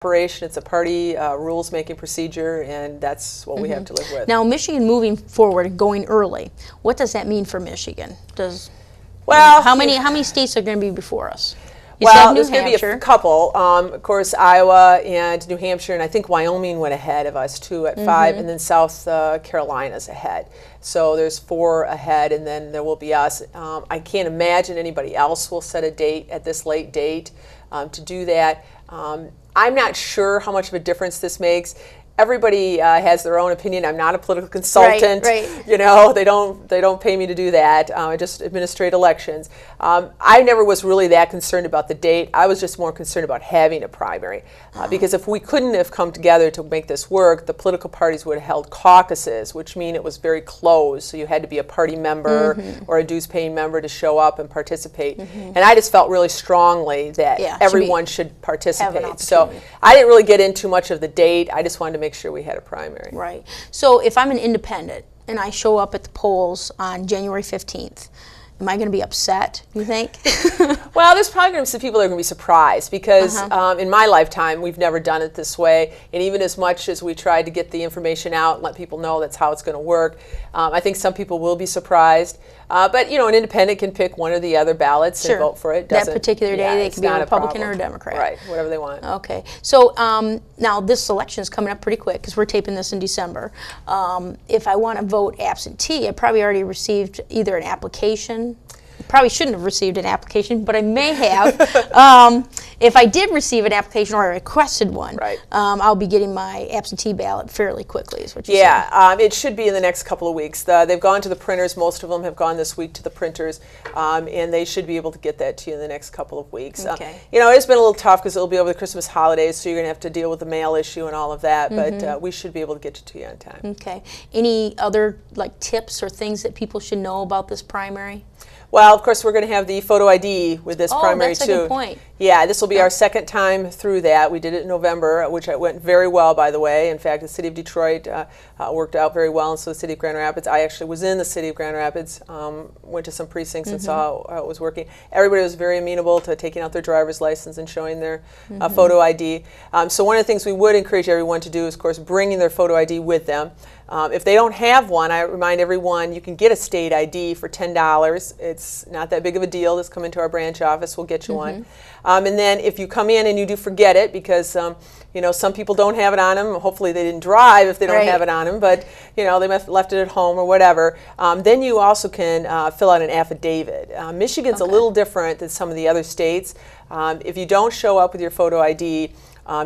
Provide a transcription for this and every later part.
operation. It's a party rules-making procedure, and that's what we have to live with. Now, Michigan moving forward, going early, what does that mean for Michigan? Well, how many states are going to be before us? Well, there's going to be a couple. Of course, Iowa and New Hampshire, and I think Wyoming went ahead of us too at 5, and then South Carolina's ahead. So there's 4 ahead, and then there will be us. I can't imagine anybody else will set a date at this late date to do that. I'm not sure how much of a difference this makes. Everybody has their own opinion. I'm not a political consultant. Right. You know, they don't pay me to do that. I just administrate elections. I never was really that concerned about the date. I was just more concerned about having a primary, because if we couldn't have come together to make this work, the political parties would have held caucuses, which mean it was very closed. So you had to be a party member or a dues-paying member to show up and participate. And I just felt really strongly that everyone should participate. So I didn't really get into much of the date. I just wanted to make sure we had a primary. Right. So if I'm an independent and I show up at the polls on January 15th, am I going to be upset, you think? Well, there's probably going to be some people that are going to be surprised because in my lifetime, we've never done it this way. And even as much as we tried to get the information out and let people know that's how it's going to work, I think some people will be surprised. But, you know, an independent can pick one or the other ballots and vote for it. That particular day, they can be a Republican or a Democrat. Right, whatever they want. Okay. So now this election is coming up pretty quick because we're taping this in December. If I want to vote absentee, I probably already received either an application. Probably shouldn't have received an application, but I may have. If I did receive an application or I requested one, I'll be getting my absentee ballot fairly quickly, is what you're saying. It should be in the next couple of weeks. They've gone to the printers. Most of them have gone this week to the printers, and they should be able to get that to you in the next couple of weeks. You know, it's been a little tough because it'll be over the Christmas holidays, so you're going to have to deal with the mail issue and all of that, but we should be able to get it to you on time. Okay. Any other tips or things that people should know about this primary? Well, of course, we're going to have the photo ID with this primary, too. Oh, that's a good point. Yeah, this will be our second time through that. We did it in November, which went very well, by the way. In fact, the city of Detroit worked out very well, and so the city of Grand Rapids. I actually was in the city of Grand Rapids, went to some precincts and saw how it was working. Everybody was very amenable to taking out their driver's license and showing their photo ID. So one of the things we would encourage everyone to do is, of course, bringing their photo ID with them. If they don't have one, I remind everyone you can get a state ID for $10. It's not that big of a deal. Just come into our branch office. We'll get you one. And then if you come in and you do forget it, because you know, some people don't have it on them. Hopefully they didn't drive if they don't have it on them, but you know, they must have left it at home or whatever. Then you also can fill out an affidavit. Michigan's a little different than some of the other states. If you don't show up with your photo ID,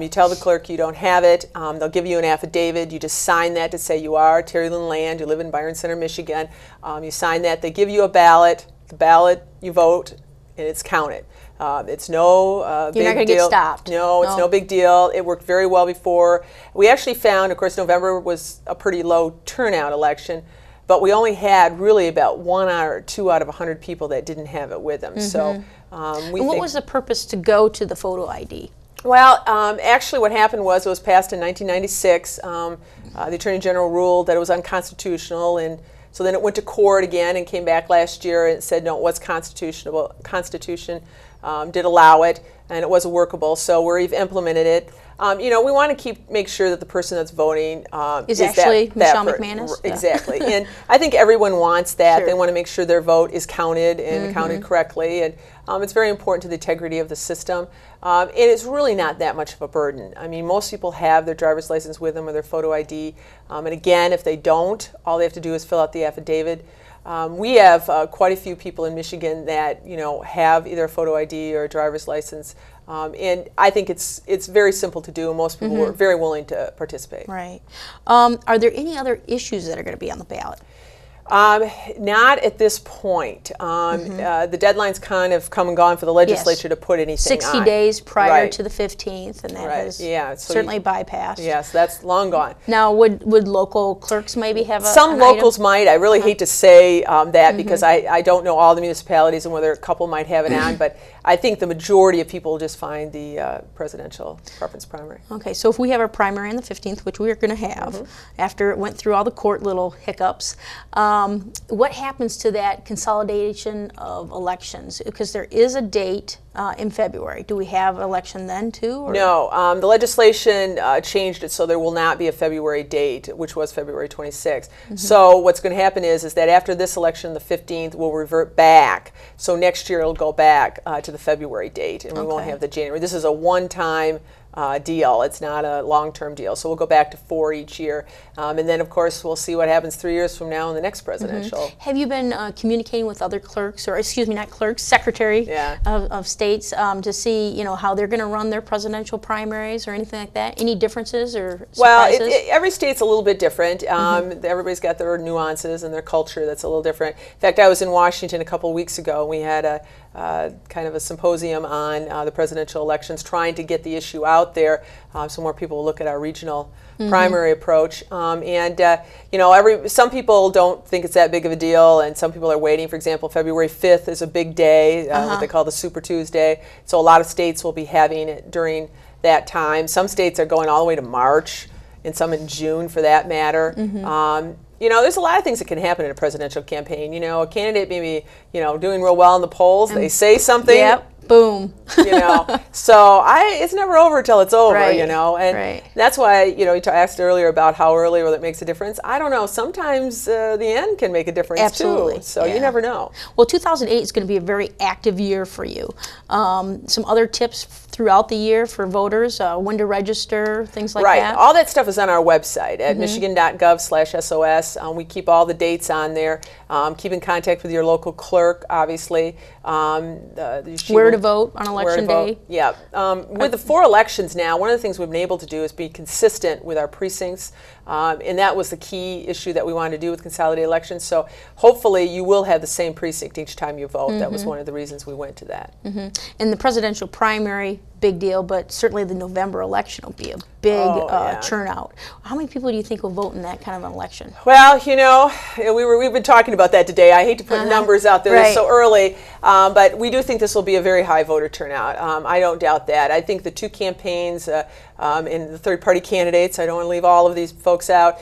you tell the clerk you don't have it. They'll give you an affidavit. You just sign that to say you are Terri Lynn Land. You live in Byron Center, Michigan. You sign that. They give you a ballot. The ballot, you vote, and it's counted. It's no big deal. You're not going to get stopped. No, it's no big deal. It worked very well before. We actually found, of course, November was a pretty low turnout election, but we only had really about 1 or 2 out of 100 people that didn't have it with them. So what was the purpose to go to the photo ID? Well, actually what happened was it was passed in 1996. The Attorney General ruled that it was unconstitutional, and so then it went to court again and came back last year and said no, it was constitutional. Constitution did allow it, and it was workable, so we've implemented it. You know, we want to make sure that the person that's voting is actually Michelle McManus. Exactly, and I think everyone wants that. They want to make sure their vote is counted and counted correctly, and it's very important to the integrity of the system. And it's really not that much of a burden. I mean, most people have their driver's license with them or their photo ID. And again, if they don't, all they have to do is fill out the affidavit. We have quite a few people in Michigan that, you know, have either a photo ID or a driver's license. And I think it's very simple to do, and most people are very willing to participate. Right. Are there any other issues that are going to be on the ballot? Not at this point. The deadline's kind of come and gone for the legislature to put anything 60 on. days prior to the 15th, and that has so certainly bypassed. Yes, that's long gone. Now, would local clerks maybe have Some locals might. I really hate to say that because I don't know all the municipalities and whether a couple might have it on, but I think the majority of people just find the presidential preference primary. Okay, so if we have our primary on the 15th, which we are going to have, after it went through all the court little hiccups, What happens to that consolidation of elections? Because there is a date in February. Do we have an election then too? Or? No, the legislation changed it so there will not be a February date, which was February 26th. So what's going to happen is that after this election, the 15th, we'll revert back. So next year it'll go back to the February date, and we won't have the January. This is a one-time deal. It's not a long-term deal. So we'll go back to 4 each year. And then, of course, we'll see what happens 3 years from now in the next presidential. Have you been communicating with other clerks, or excuse me, not clerks, secretary of states to see, you know, how they're going to run their presidential primaries or anything like that? Any differences or surprises? Well, every state's a little bit different. Everybody's got their nuances and their culture that's a little different. In fact, I was in Washington a couple of weeks ago, and we had a kind of a symposium on the presidential elections, trying to get the issue out there so more people will look at our regional primary approach. You know, some people don't think it's that big of a deal, and some people are waiting. For example, February 5th is a big day, what they call the Super Tuesday. So a lot of states will be having it during that time. Some states are going all the way to March, and some in June for that matter. You know, there's a lot of things that can happen in a presidential campaign. You know, a candidate may be, you know, doing real well in the polls. They say something. Yep. Boom. You know, so it's never over till it's over, you know, and that's why, you know, you asked earlier about how early that makes a difference. I don't know. Sometimes the end can make a difference too. So you never know. Well, 2008 is going to be a very active year for you. Some other tips throughout the year for voters, when to register, things like that? All that stuff is on our website at michigan.gov/SOS. We keep all the dates on there. Keep in contact with your local clerk, obviously. Where to vote on election day? Yeah. With the 4 elections now, one of the things we've been able to do is be consistent with our precincts. And that was the key issue that we wanted to do with consolidated elections. So hopefully you will have the same precinct each time you vote. That was one of the reasons we went to that. And the presidential primary, big deal, but certainly the November election will be a big turnout. How many people do you think will vote in that kind of an election? Well, you know, we've been talking about that today. I hate to put numbers out there so early, but we do think this will be a very high voter turnout. I don't doubt that. I think the 2 campaigns and the third-party candidates, I don't want to leave all of these folks out,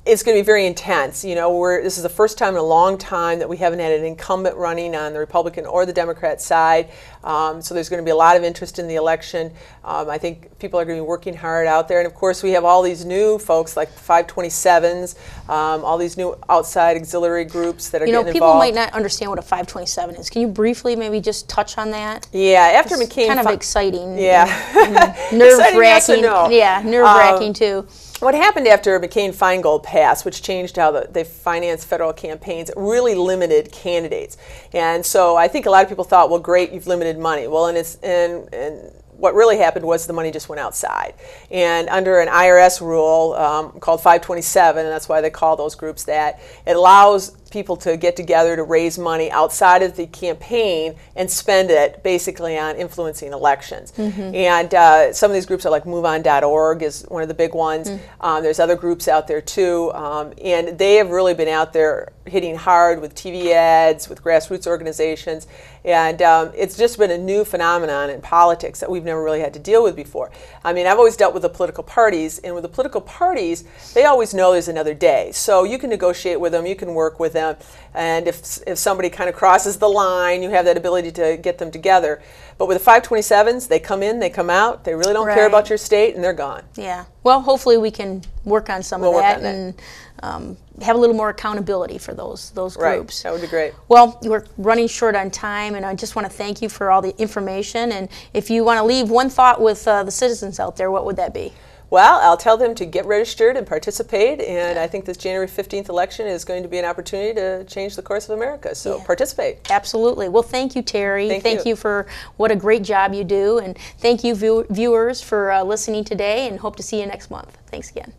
it's going to be very intense. You know, this is the first time in a long time that we haven't had an incumbent running on the Republican or the Democrat side. So there's going to be a lot of interest in the election. I think people are going to be working hard out there. And of course, we have all these new folks like 527s, all these new outside auxiliary groups that are getting involved. People might not understand what a 527 is. Can you briefly maybe just touch on that? Yeah, after McCain. Kind of exciting. Yeah. Nerve-wracking. Yeah, nerve-wracking too. What happened after McCain-Feingold passed, which changed how they finance federal campaigns, it really limited candidates. And so I think a lot of people thought, well, great, you've limited money. Well, and what really happened was the money just went outside. And under an IRS rule called 527, and that's why they call those groups that, it allows people to get together to raise money outside of the campaign and spend it basically on influencing elections. And some of these groups are like MoveOn.org is one of the big ones. There's other groups out there too. And they have really been out there hitting hard with TV ads, with grassroots organizations. And it's just been a new phenomenon in politics that we've never really had to deal with before. I mean, I've always dealt with the political parties, and with the political parties, they always know there's another day. So you can negotiate with them, you can work with them, and if somebody kind of crosses the line, you have that ability to get them together. But with the 527s, they come in, they come out, they really don't care about your state, and they're gone. Yeah. Well, hopefully we can work on some of that and have a little more accountability for those groups. Right. That would be great. Well, we're running short on time, and I just want to thank you for all the information. And if you want to leave one thought with the citizens out there, what would that be? Well, I'll tell them to get registered and participate, and I think this January 15th election is going to be an opportunity to change the course of America, so participate. Absolutely. Well, thank you, Terri. Thank you for what a great job you do, and thank you, viewers, for listening today, and hope to see you next month. Thanks again.